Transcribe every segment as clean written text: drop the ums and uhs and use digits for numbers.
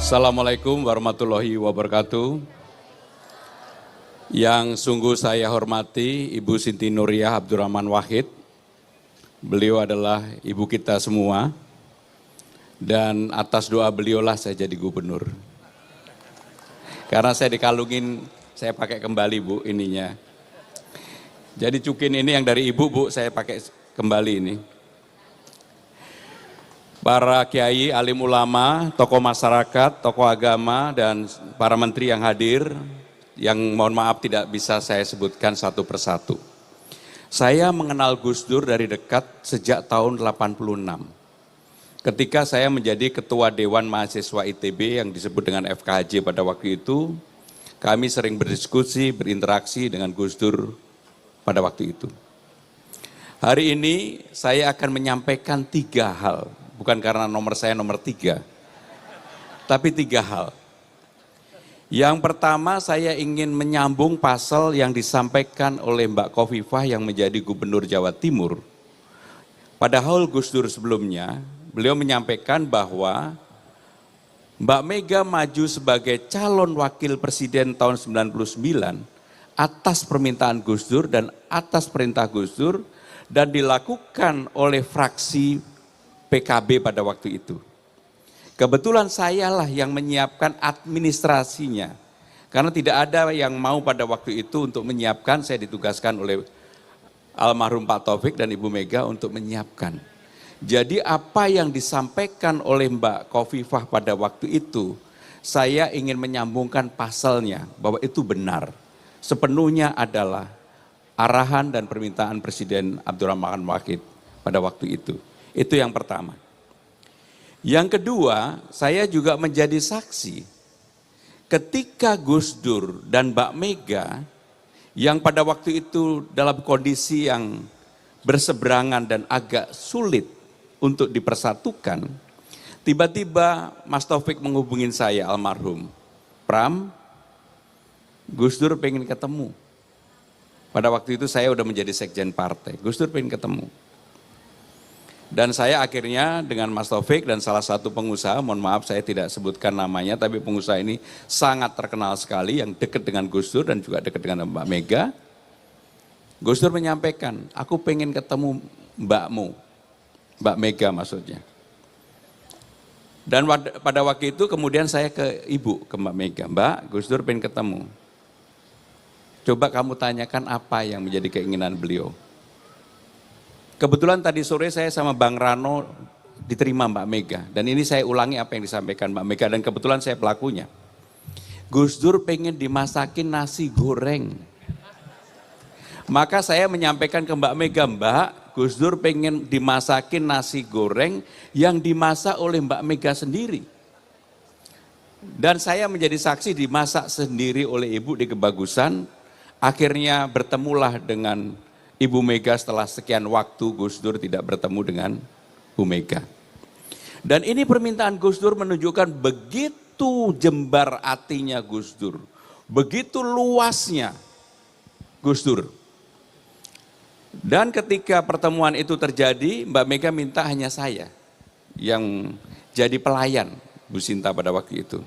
Assalamualaikum warahmatullahi wabarakatuh. Yang sungguh saya hormati Ibu Siti Nuriyah Abdurrahman Wahid. Beliau adalah ibu kita semua. Dan atas doa beliaulah saya jadi gubernur. Karena saya dikalungin, saya pakai kembali Bu ininya. Jadi cukin ini yang dari ibu Bu, saya pakai kembali ini. Para kiai, alim ulama, tokoh masyarakat, tokoh agama, dan para menteri yang hadir, yang mohon maaf tidak bisa saya sebutkan satu persatu. Saya mengenal Gus Dur dari dekat sejak tahun 86. Ketika saya menjadi ketua Dewan Mahasiswa ITB yang disebut dengan FKJ pada waktu itu, kami sering berdiskusi, berinteraksi dengan Gus Dur pada waktu itu. Hari ini saya akan menyampaikan 3 hal. Bukan karena nomor saya nomor 3, tapi 3 hal. Yang pertama saya ingin menyambung pasal yang disampaikan oleh Mbak Khofifah yang menjadi Gubernur Jawa Timur. Padahal Gus Dur sebelumnya, beliau menyampaikan bahwa Mbak Mega maju sebagai calon wakil presiden tahun 99 atas permintaan Gus Dur dan atas perintah Gus Dur dan dilakukan oleh fraksi PKB pada waktu itu. Kebetulan sayalah yang menyiapkan administrasinya. Karena tidak ada yang mau pada waktu itu untuk menyiapkan, saya ditugaskan oleh almarhum Pak Taufik dan Ibu Mega untuk menyiapkan. Jadi apa yang disampaikan oleh Mbak Khofifah pada waktu itu, saya ingin menyambungkan pasalnya bahwa itu benar. Sepenuhnya adalah arahan dan permintaan Presiden Abdurrahman Wahid pada waktu itu. Itu yang pertama. Yang kedua, saya juga menjadi saksi ketika Gus Dur dan Mbak Mega yang pada waktu itu dalam kondisi yang berseberangan dan agak sulit untuk dipersatukan, tiba-tiba Mas Taufik menghubungin saya almarhum, Pram, Gus Dur pengen ketemu. Pada waktu itu saya udah menjadi sekjen partai, Gus Dur pengen ketemu. Dan saya akhirnya dengan Mas Taufik dan salah satu pengusaha, mohon maaf saya tidak sebutkan namanya, tapi pengusaha ini sangat terkenal sekali yang dekat dengan Gus Dur dan juga dekat dengan Mbak Mega. Gus Dur menyampaikan, aku pengen ketemu mbakmu, Mbak Mega maksudnya. Dan pada waktu itu kemudian saya ke Ibu, ke Mbak Mega, Mbak Gus Dur pengen ketemu. Coba kamu tanyakan apa yang menjadi keinginan beliau. Kebetulan tadi sore saya sama Bang Rano diterima Mbak Mega. Dan ini saya ulangi apa yang disampaikan Mbak Mega dan kebetulan saya pelakunya. Gus Dur pengen dimasakin nasi goreng. Maka saya menyampaikan ke Mbak Mega, Mbak Gus Dur pengen dimasakin nasi goreng yang dimasak oleh Mbak Mega sendiri. Dan saya menjadi saksi dimasak sendiri oleh Ibu di Kebagusan. Akhirnya bertemulah dengan Ibu Mega setelah sekian waktu Gus Dur tidak bertemu dengan Bu Mega. Dan ini permintaan Gus Dur menunjukkan begitu jembar hatinya Gus Dur. Begitu luasnya Gus Dur. Dan ketika pertemuan itu terjadi, Mbak Mega minta hanya saya yang jadi pelayan Bu Sinta pada waktu itu.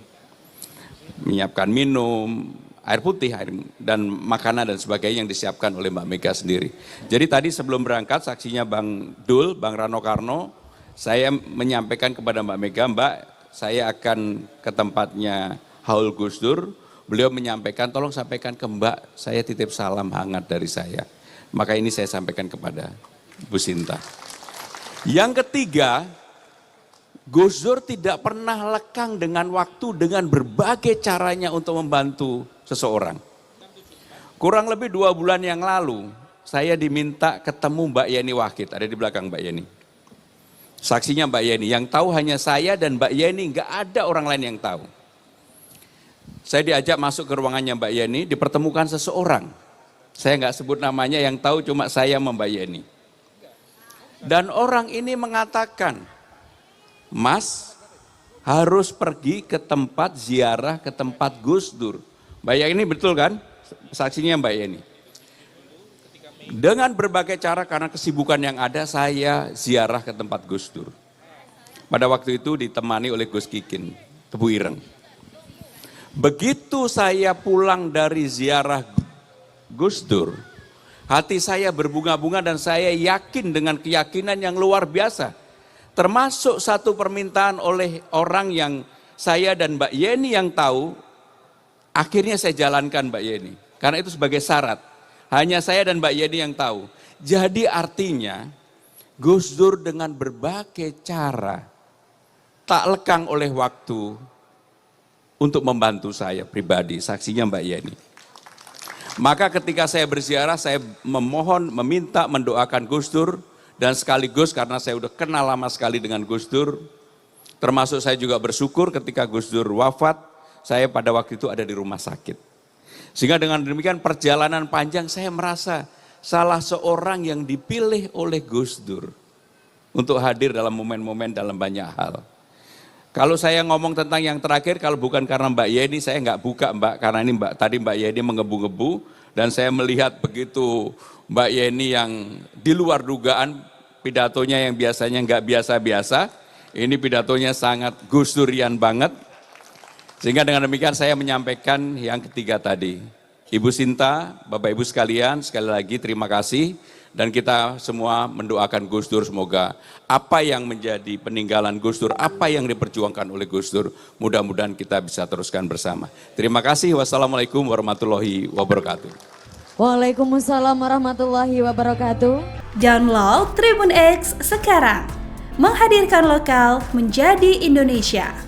Menyiapkan minum, air putih dan makanan dan sebagainya yang disiapkan oleh Mbak Mega sendiri. Jadi tadi sebelum berangkat saksinya Bang Dul, Bang Rano Karno, saya menyampaikan kepada Mbak Mega, Mbak saya akan ke tempatnya Haul Gus Dur, beliau menyampaikan tolong sampaikan ke Mbak, saya titip salam hangat dari saya. Maka ini saya sampaikan kepada Bu Sinta. Yang ketiga, Gus Dur tidak pernah lekang dengan waktu dengan berbagai caranya untuk membantu seseorang. Kurang lebih 2 bulan yang lalu, saya diminta ketemu Mbak Yeni Wahid, ada di belakang Mbak Yeni. Saksinya Mbak Yeni, yang tahu hanya saya dan Mbak Yeni, nggak ada orang lain yang tahu. Saya diajak masuk ke ruangannya Mbak Yeni, dipertemukan seseorang. Saya nggak sebut namanya, yang tahu cuma saya sama Mbak Yeni. Dan orang ini mengatakan, Mas harus pergi ke tempat ziarah, ke tempat Gus Dur. Mbak Yeni betul kan? Saksinya Mbak Yeni. Dengan berbagai cara karena kesibukan yang ada, saya ziarah ke tempat Gus Dur. Pada waktu itu ditemani oleh Gus Kikin. Tebu Ireng. Begitu saya pulang dari ziarah Gus Dur, hati saya berbunga-bunga dan saya yakin dengan keyakinan yang luar biasa. Termasuk satu permintaan oleh orang yang saya dan Mbak Yeni yang tahu, akhirnya saya jalankan Mbak Yeni. Karena itu sebagai syarat. Hanya saya dan Mbak Yeni yang tahu. Jadi artinya Gus Dur dengan berbagai cara tak lekang oleh waktu untuk membantu saya pribadi, saksinya Mbak Yeni. Maka ketika saya berziarah, saya memohon, meminta, mendoakan Gus Dur, dan sekaligus karena saya udah kenal lama sekali dengan Gus Dur, termasuk saya juga bersyukur ketika Gus Dur wafat, saya pada waktu itu ada di rumah sakit. Sehingga dengan demikian perjalanan panjang saya merasa salah seorang yang dipilih oleh Gus Dur untuk hadir dalam momen-momen dalam banyak hal. Kalau saya ngomong tentang yang terakhir, kalau bukan karena Mbak Yeni, saya nggak buka Mbak, karena ini tadi Mbak Yeni mengebu-ngebu, dan saya melihat begitu Mbak Yeni yang di luar dugaan, pidatonya yang biasanya nggak biasa-biasa, ini pidatonya sangat Gus Durian banget, sehingga dengan demikian saya menyampaikan yang ketiga tadi. Ibu Sinta, Bapak Ibu sekalian, sekali lagi terima kasih. Dan kita semua mendoakan Gus Dur semoga apa yang menjadi peninggalan Gus Dur, apa yang diperjuangkan oleh Gus Dur, mudah-mudahan kita bisa teruskan bersama. Terima kasih. Wassalamualaikum warahmatullahi wabarakatuh. Waalaikumsalam warahmatullahi wabarakatuh. Download Tribun X sekarang. Menghadirkan lokal menjadi Indonesia.